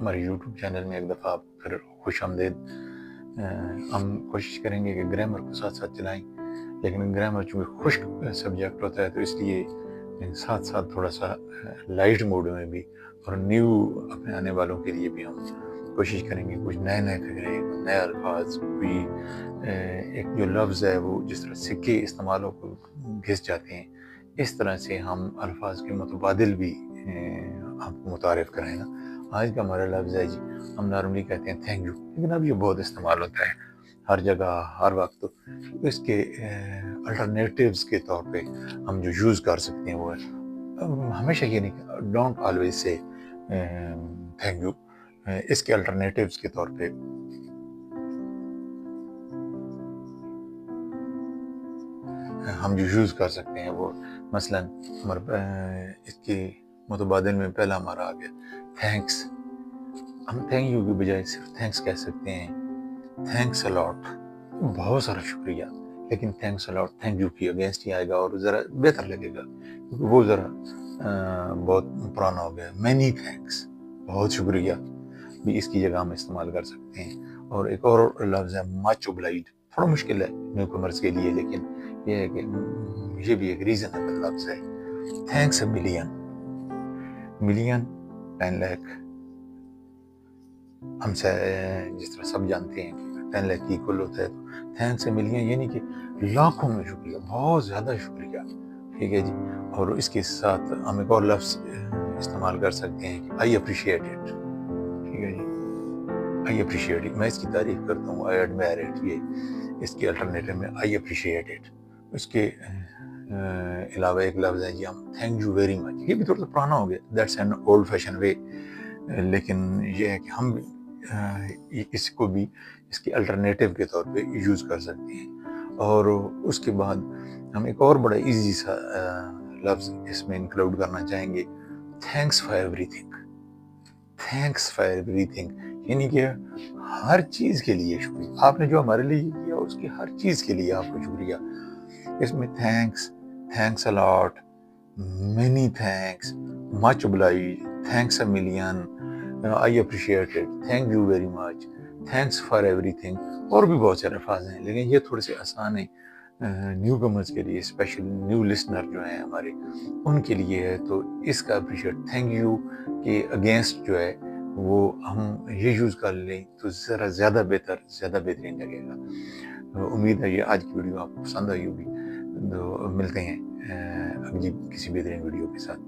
ہمارے YouTube channel میں ایک دفعہ آپ پھر خوش آمدید۔ ہم کوشش کریں گے کہ گرامر کو ساتھ ساتھ چلائیں، لیکن گرامر چونکہ خشک سبجیکٹ ہوتا ہے تو اس لیے ساتھ ساتھ تھوڑا سا لائٹ موڈ میں بھی اور نیو اپنے آنے والوں کے لیے بھی ہم کوشش کریں گے کچھ نئے فکرے، نئے الفاظ، کوئی ایک جو لفظ ہے وہ جس طرح سکے استعمالوں کو گھس جاتے ہیں، اس طرح سے ہم الفاظ کے متبادل بھی آپ کو متعارف کریں نا۔ آج کا ہمارا لفظ ہے جی، ہم نارملی کہتے ہیں تھینک یو، لیکن اب یہ بہت استعمال ہوتا ہے ہر جگہ ہر وقت۔ تو اس کے الٹرنیٹیوز کے طور پہ ہم جو یوز کر سکتے ہیں وہ ہے ہمیشہ یہ نہیں، ڈونٹ آلویز سے تھینک یو، اس کے الٹرنیٹیوز کے طور پہ ہم جو یوز کر سکتے ہیں وہ مثلاً اس کے متبادل میں پہلا ہمارا آ گیا تھینکس۔ ہم تھینک یو کی بجائے صرف تھینکس کہہ سکتے ہیں، تھینکس الاٹ، بہت سارا شکریہ، لیکن تھینکس الاٹ تھینک یو کی اگینسٹ ہی آئے گا اور ذرا بہتر لگے گا، کیونکہ وہ ذرا بہت پرانا ہو گیا۔ مینی تھینکس، بہت شکریہ بھی اس کی جگہ ہم استعمال کر سکتے ہیں۔ اور ایک اور لفظ ہے مچ اوبلائڈ، تھوڑا مشکل ہے نیو کمرس کے لیے، لیکن یہ ہے کہ یہ بھی ایک ریزنیبل لفظ ہے۔ Thanks a million, million 10 lakh, ہم سے جس طرح سب جانتے ہیں کہ 10 لاکھ کی کل ہوتا ہے، تو تھینکس اے ملین یعنی کہ لاکھوں میں شکریہ، بہت زیادہ شکریہ، ٹھیک ہے جی۔ اور اس کے ساتھ ہم ایک اور لفظ استعمال کر سکتے ہیں کہ آئی اپریشیٹ اٹ، ٹھیک ہے جی، آئی اپریشیٹ اٹ، میں اس کی تعریف کرتا ہوں، آئی ایڈمائر اٹ، یہ اس کے الٹرنیٹو میں آئی اپریشیٹ اٹ۔ اس کے علاوہ ایک لفظ ہے جی ہم تھینک یو ویری مچ، یہ بھی تھوڑا سا پرانا ہو گیا، دیٹس این اولڈ فیشن وے، لیکن یہ ہے کہ ہم اس کو بھی اس کے الٹرنیٹو کے طور پہ یوز کر سکتے ہیں۔ اور اس کے بعد ہم ایک اور بڑا ایزی سا لفظ اس میں انکلوڈ کرنا چاہیں گے، thanks for every thing, thanks for every thing, یعنی کہ ہر چیز کے لیے شکریہ، آپ نے جو ہمارے لیے کیا اس کی ہر چیز کے لیے آپ کو شکریہ۔ اس میں thanks, thanks allot, many thanks, much obliged، thanks a million, I appreciate it, thank you very much, thanks for every thing, اور بھی بہت سارے الفاظ ہیں، لیکن یہ تھوڑے سے آسان ہیں نیو کمرز کے لیے، اسپیشل نیو لسنر جو ہیں ہمارے، ان کے لیے ہے۔ تو اس کا اپریشیٹ تھینک یو کے اگینسٹ جو ہے وہ ہم یہ یوز کر لیں تو ذرا زیادہ بہتر، زیادہ بہترین لگے گا۔ امید ہے یہ آج کی ویڈیو آپ کو پسند آئی ہوگی، تو ملتے ہیں اگلی کسی بہترین ویڈیو کے ساتھ۔